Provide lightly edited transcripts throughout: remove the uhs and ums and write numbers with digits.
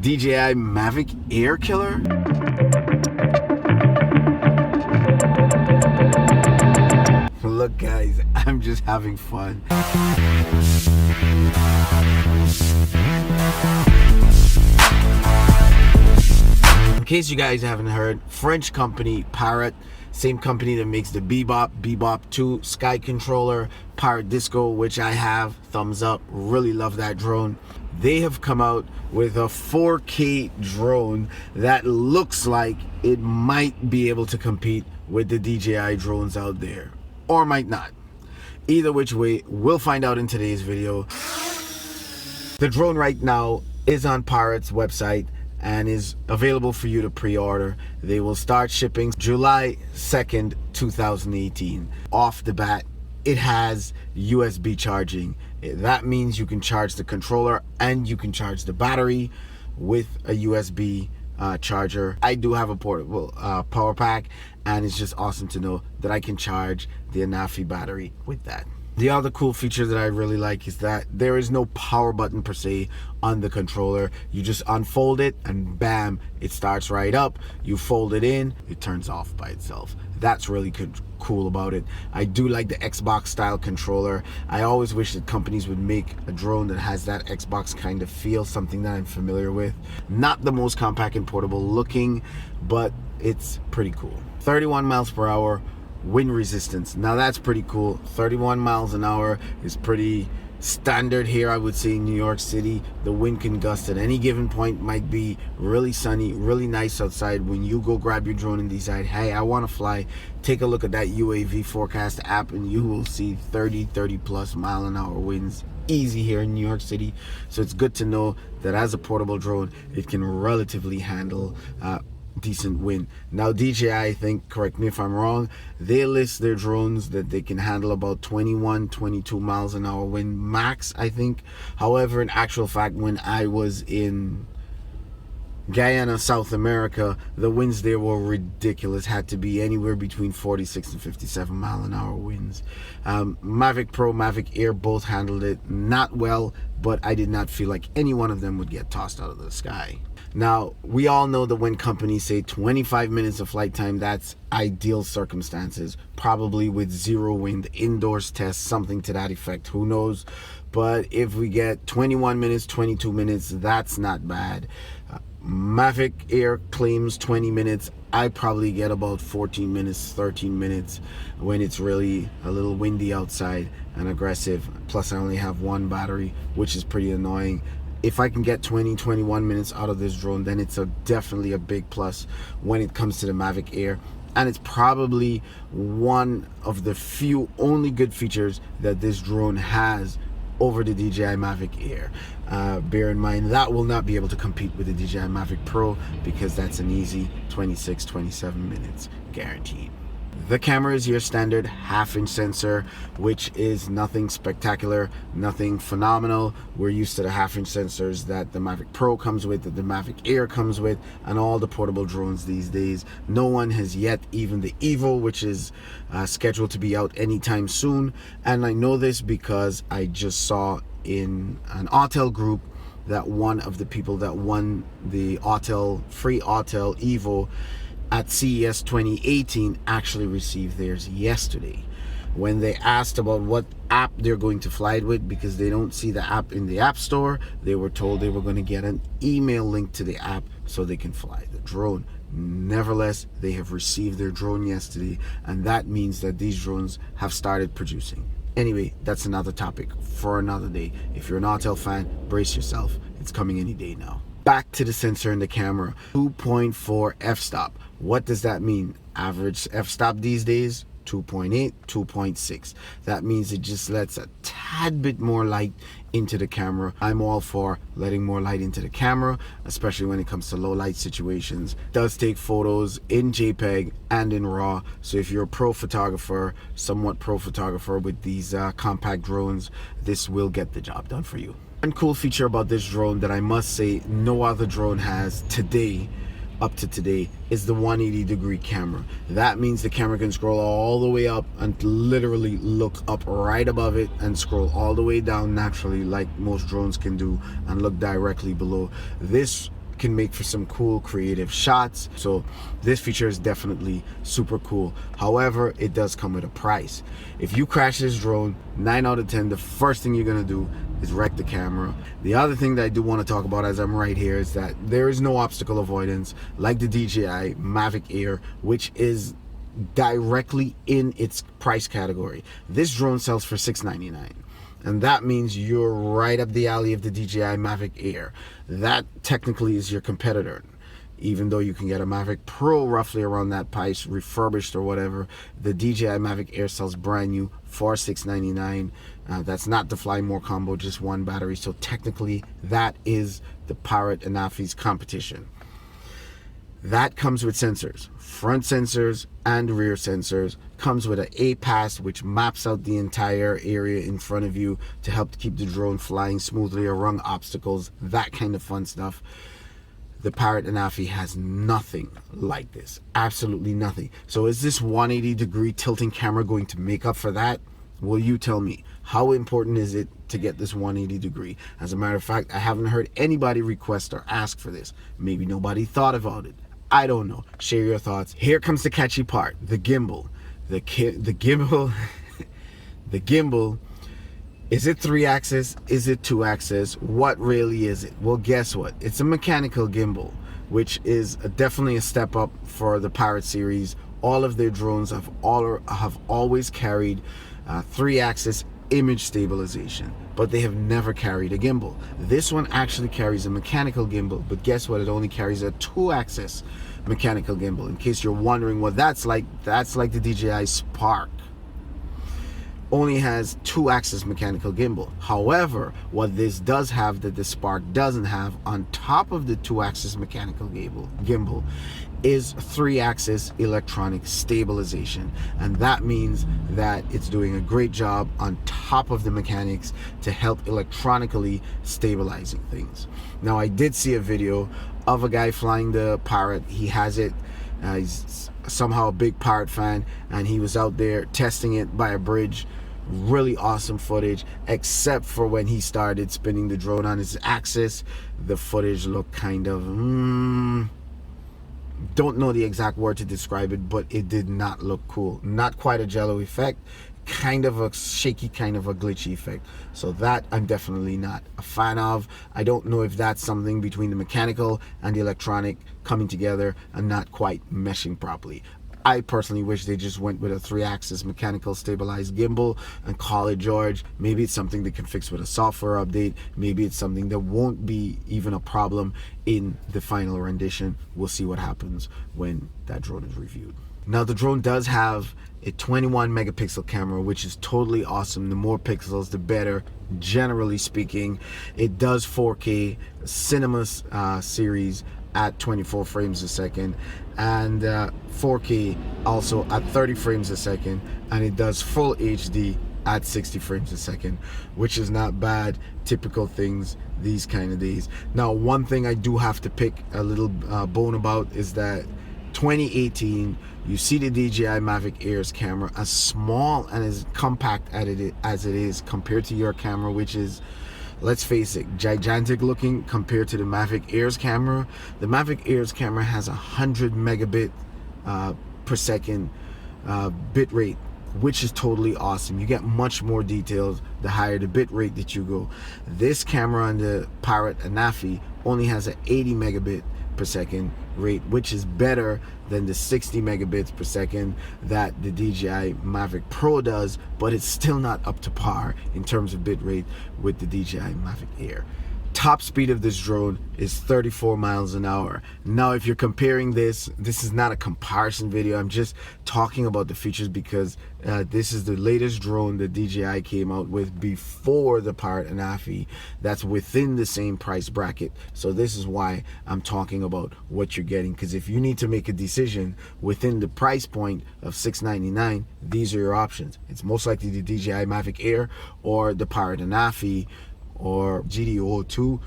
DJI Mavic Air Killer? Look guys, I'm just having fun. In case you guys haven't heard, French company Parrot, same company that makes the Bebop 2 Sky Controller, Parrot Disco, which I have, thumbs up, really love that drone. They have come out with a 4K drone that looks like it might be able to compete with the DJI drones out there, or might not. Either which way, we'll find out in today's video. The drone right now is on Parrot's website and is available for you to pre-order. They will start shipping July 2nd, 2018. Off the bat, it has USB charging. That means you can charge the controller and you can charge the battery with a USB charger. I do have a portable power pack, and it's just awesome to know that I can charge the Anafi battery with that. The other cool feature that I really like is that there is no power button per se on the controller. You just unfold it and bam, it starts right up. You fold it in, it turns off by itself. That's really cool about it. I do like the Xbox style controller. I always wish that companies would make a drone that has that Xbox kind of feel, something that I'm familiar with. Not the most compact and portable looking, but it's pretty cool. 31 miles per hour. Wind resistance, now that's pretty cool. 31 miles an hour is pretty standard here, I would say, in New York City. The wind can gust at any given point. Might be really sunny, really nice outside. When you go grab your drone and decide, hey, I want to fly, take a look at that UAV forecast app and you will see 30 plus mile an hour winds easy here in New York City. So it's good to know that as a portable drone, it can relatively handle decent wind. Now DJI, I think, correct me if I'm wrong, they list their drones that they can handle about 21-22 miles an hour wind max, I think. However, in actual fact, when I was in Guyana, South America, the winds there were ridiculous. Had to be anywhere between 46 and 57 mile an hour winds. Mavic Pro, Mavic Air both handled it not well, but I did not feel like any one of them would get tossed out of the sky. Now, we all know that when companies say 25 minutes of flight time, that's ideal circumstances, probably with zero wind, indoors test, something to that effect, who knows. But if we get 21 minutes, 22 minutes, that's not bad. Mavic Air claims 20 minutes. I probably get about 14 minutes, 13 minutes when it's really a little windy outside and aggressive. Plus I only have one battery, which is pretty annoying. If I can get 20-21 minutes out of this drone, then it's definitely a big plus when it comes to the Mavic Air. And it's probably one of the few only good features that this drone has over the DJI Mavic Air. Bear in mind that will not be able to compete with the DJI Mavic Pro because that's an easy 26-27 minutes guaranteed. The camera is your standard half-inch sensor, which is nothing spectacular, nothing phenomenal. We're used to the half-inch sensors that the Mavic Pro comes with, that the Mavic Air comes with, and all the portable drones these days. No one has yet, even the Evo, which is scheduled to be out anytime soon. And I know this because I just saw in an Autel group that one of the people that won the free Autel Evo at CES 2018 actually received theirs yesterday. When they asked about what app they're going to fly it with, because they don't see the app in the App Store, they were told they were going to get an email link to the app so they can fly the drone. Nevertheless, they have received their drone yesterday, and that means that these drones have started producing. Anyway, that's another topic for another day. If you're an Autel fan, brace yourself. It's coming any day now. Back to the sensor and the camera. 2.4 f-stop. What does that mean? Average f-stop these days, 2.8, 2.6. That means it just lets a tad bit more light into the camera. I'm all for letting more light into the camera, especially when it comes to low light situations. It does take photos in JPEG and in RAW. So if you're a pro photographer, somewhat pro photographer with these compact drones, this will get the job done for you. One cool feature about this drone that I must say no other drone has today, up to today, is the 180-degree camera. That means the camera can scroll all the way up and literally look up right above it and scroll all the way down naturally like most drones can do and look directly below. This can make for some cool creative shots. So this feature is definitely super cool. However, it does come with a price. If you crash this drone, 9 out of 10, the first thing you're gonna do is wreck the camera. The other thing that I do want to talk about as I'm right here is that there is no obstacle avoidance like the DJI Mavic Air, which is directly in its price category. This drone sells for $699, and that means you're right up the alley of the DJI Mavic Air. That technically is your competitor. Even though you can get a Mavic Pro roughly around that price, refurbished or whatever, the DJI Mavic Air sells brand new for $699. That's not the Fly More combo, just one battery. So technically, that is the Parrot Anafi's competition. That comes with sensors, front sensors and rear sensors. Comes with an APAS, which maps out the entire area in front of you to help keep the drone flying smoothly around obstacles, that kind of fun stuff. The Parrot Anafi has nothing like this, absolutely nothing. So is this 180-degree tilting camera going to make up for that? Well, you tell me. How important is it to get this 180-degree? As a matter of fact, I haven't heard anybody request or ask for this. Maybe nobody thought about it. I don't know. Share your thoughts. Here comes the catchy part, the gimbal. The gimbal, the gimbal. Is it 3-axis? Is it 2-axis? What really is it? Well, guess what? It's a mechanical gimbal, which is definitely a step up for the Parrot series. All of their drones have always carried 3-axis image stabilization, but they have never carried a gimbal. This one actually carries a mechanical gimbal, but guess what? It only carries a 2-axis mechanical gimbal. In case you're wondering what that's like the DJI Spark. Only has 2-axis mechanical gimbal. However, what this does have that the Spark doesn't have on top of the 2-axis mechanical gimbal is 3-axis electronic stabilization, and that means that it's doing a great job on top of the mechanics to help electronically stabilizing things. Now, I did see a video of a guy flying the Parrot. He has it. He's somehow a big Parrot fan, and he was out there testing it by a bridge. Really awesome footage, except for when he started spinning the drone on its axis. The footage looked kind of don't know the exact word to describe it, but it did not look cool. Not quite a jello effect, kind of a shaky, kind of a glitchy effect. So that I'm definitely not a fan of. I don't know if that's something between the mechanical and the electronic coming together and not quite meshing properly. I personally wish they just went with a 3-axis mechanical stabilized gimbal and call it George. Maybe it's something they can fix with a software update. Maybe it's something that won't be even a problem in the final rendition. We'll see what happens when that drone is reviewed. Now, the drone does have a 21 megapixel camera, which is totally awesome. The more pixels, the better, generally speaking. It does 4K cinema series at 24 frames a second, and 4K also at 30 frames a second, and it does full HD at 60 frames a second, which is not bad. Typical things these kind of days. Now, one thing I do have to pick a little bone about is that 2018, you see the DJI Mavic Air's camera, as small and as compact as it is compared to your camera, which is, let's face it, gigantic looking compared to the Mavic Air's camera. The Mavic Air's camera has 100 megabit per second bit rate, which is totally awesome. You get much more details the higher the bit rate that you go. This camera on the Parrot Anafi only has an 80 megabit per second rate, which is better than the 60 megabits per second that the DJI Mavic Pro does, but it's still not up to par in terms of bit rate with the DJI Mavic Air. Top speed of this drone is 34 miles an hour. Now, if you're comparing this is not a comparison video. I'm just talking about the features because this is the latest drone that DJI came out with before the Parrot Anafi that's within the same price bracket. So this is why I'm talking about what you're getting, because if you need to make a decision within the price point of $699, these are your options. It's most likely the DJI Mavic Air or the Parrot Anafi or GDO2.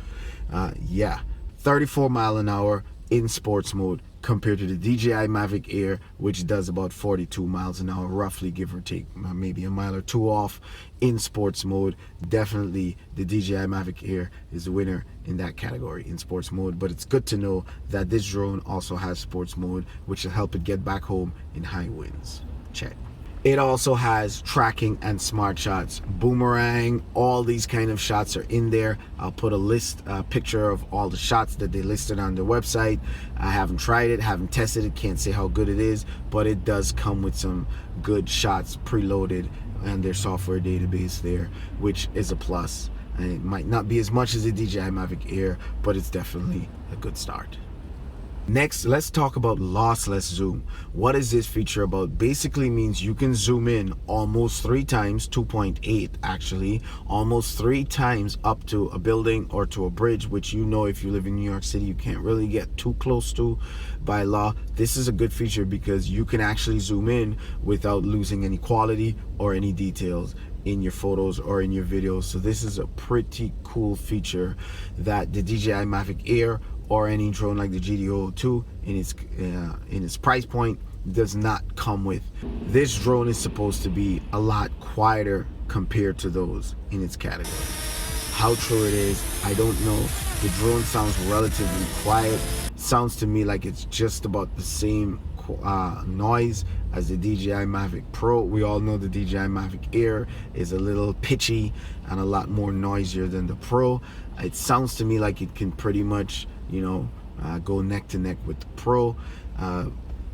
Yeah, 34 mile an hour in sports mode compared to the DJI Mavic Air, which does about 42 miles an hour, roughly, give or take, maybe a mile or two off in sports mode. Definitely the DJI Mavic Air is the winner in that category in sports mode, but it's good to know that this drone also has sports mode, which will help it get back home in high winds. Check. It also has tracking and smart shots, boomerang, all these kind of shots are in there. I'll put a picture of all the shots that they listed on their website. I haven't tried it, haven't tested it, can't say how good it is, but it does come with some good shots preloaded and their software database there, which is a plus. And it might not be as much as the DJI Mavic Air, but it's definitely a good start. Next, let's talk about lossless zoom. What is this feature about? Basically means you can zoom in almost 3 times, 2.8 actually, almost 3 times up to a building or to a bridge, which, you know, if you live in New York City, you can't really get too close to by law. This is a good feature because you can actually zoom in without losing any quality or any details in your photos or in your videos. So this is a pretty cool feature that the DJI Mavic Air or any drone like the GD002 in its price point does not come with. This drone is supposed to be a lot quieter compared to those in its category. How true it is, I don't know. The drone sounds relatively quiet. Sounds to me like it's just about the same noise as the DJI Mavic Pro. We all know the DJI Mavic Air is a little pitchy and a lot more noisier than the Pro. It sounds to me like it can pretty much, you know, go neck to neck with the Pro,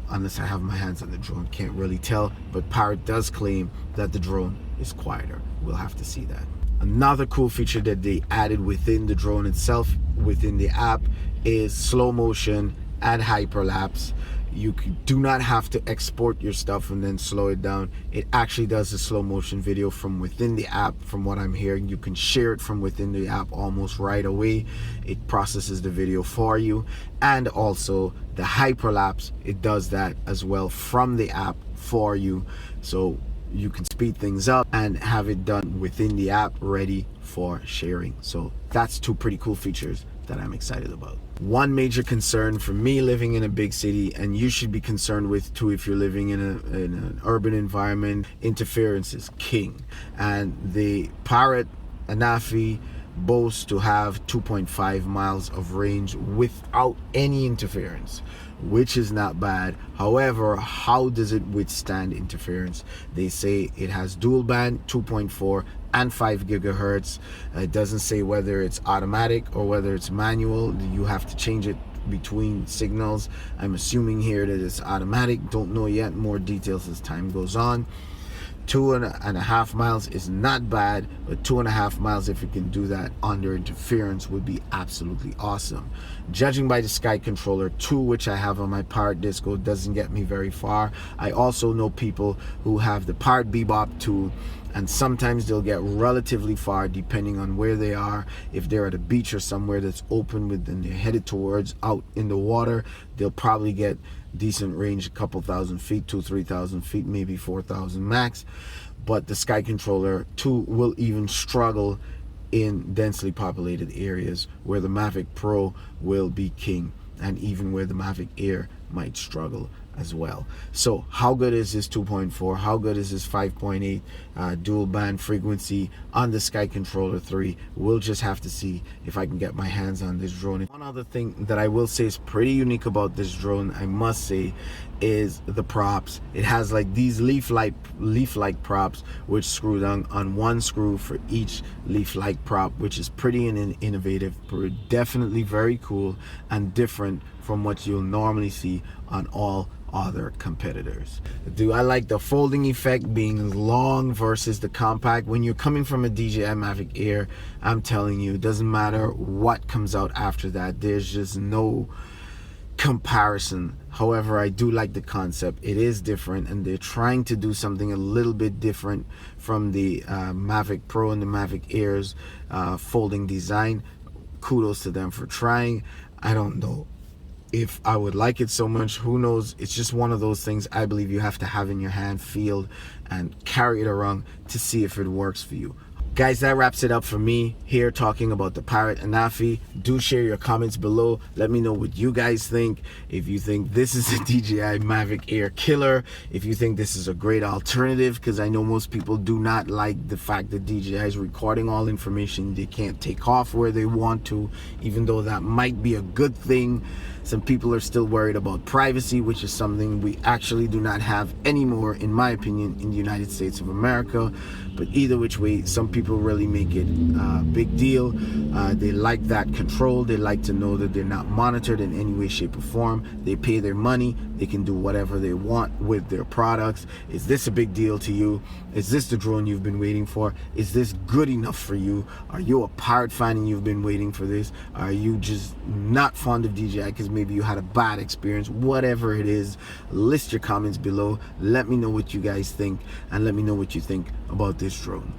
unless I have my hands on the drone, can't really tell. But Parrot does claim that the drone is quieter. We'll have to see that. Another cool feature that they added within the drone itself, within the app, is slow motion and hyperlapse. You do not have to export your stuff and then slow it down. It actually does a slow motion video from within the app. From what I'm hearing, you can share it from within the app almost right away. It processes the video for you. And also the hyperlapse, it does that as well from the app for you. So you can speed things up and have it done within the app, ready for sharing. So that's 2 pretty cool features that I'm excited about. One major concern for me living in a big city, and you should be concerned with too if you're living in an urban environment, interference is king. And the Parrot Anafi boasts to have 2.5 miles of range without any interference, which is not bad. However, how does it withstand interference? They say it has dual band 2.4 and 5 gigahertz. It doesn't say whether it's automatic or whether it's manual. You have to change it between signals. I'm assuming here that it's automatic. Don't know yet, more details as time goes on. 2.5 miles is not bad, but 2.5 miles, if you can do that under interference, would be absolutely awesome. Judging by the Sky Controller 2, which I have on my Parrot Disco, doesn't get me very far. I also know people who have the Parrot Bebop 2, and sometimes they'll get relatively far depending on where they are. If they're at a beach or somewhere that's open and they're headed towards out in the water, they'll probably get decent range, a couple thousand feet, 2,000-3,000 feet, maybe 4,000 max. But the Sky Controller 2 will even struggle in densely populated areas where the Mavic Pro will be king, and even where the Mavic Air might struggle as well. So how good is this 2.4? How good is this 5.8 dual band frequency on the Sky Controller 3? We'll just have to see if I can get my hands on this drone. One other thing that I will say is pretty unique about this drone, I must say, is the props. It has like these leaf-like props which screw down on one screw for each leaf-like prop, which is pretty innovative, definitely very cool and different from what you'll normally see on all other competitors. Do I like the folding effect being long versus the compact? When you're coming from a DJI Mavic Air, I'm telling you, it doesn't matter what comes out after that. There's just no comparison. However, I do like the concept. It is different, and they're trying to do something a little bit different from the Mavic Pro and the Mavic Air's folding design. Kudos to them for trying. I don't know if I would like it so much, who knows. It's just one of those things I believe you have to have in your hand, feel and carry it around to see if it works for you. Guys, that wraps it up for me here talking about the Parrot Anafi. Do share your comments below. Let me know what you guys think. If you think this is a DJI Mavic Air killer, if you think this is a great alternative, because I know most people do not like the fact that DJI is recording all information. They can't take off where they want to, even though that might be a good thing. Some people are still worried about privacy, which is something we actually do not have anymore, in my opinion, in the United States of America. But either which way, some people really make it a big deal. They like that control. They like to know that they're not monitored in any way, shape, or form. They pay their money. They can do whatever they want with their products. Is this a big deal to you? Is this the drone you've been waiting for? Is this good enough for you? Are you a Parrot fan and you've been waiting for this? Are you just not fond of DJI because maybe you had a bad experience? Whatever it is, list your comments below. Let me know what you guys think, and let me know what you think about this drone.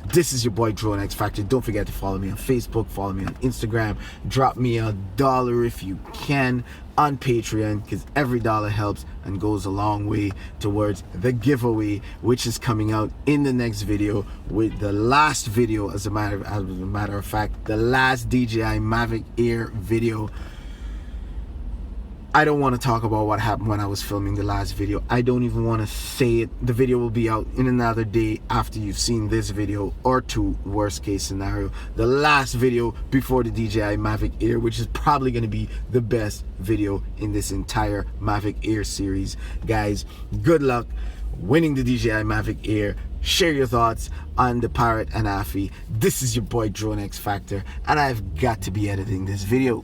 This is your boy Drone X Factor. Don't forget to follow me on Facebook, follow me on Instagram, drop me $1 if you can on Patreon, because every dollar helps and goes a long way towards the giveaway, which is coming out in the next video, with the last video, as a matter of fact, the last DJI Mavic Air video. I don't want to talk about what happened when I was filming the last video. I don't even want to say it. The video will be out in another day after you've seen this video, or two, worst case scenario. The last video before the DJI Mavic Air, which is probably going to be the best video in this entire Mavic Air series. Guys, good luck winning the DJI Mavic Air. Share your thoughts on the Parrot Anafi. This is your boy Drone X Factor, and I've got to be editing this video.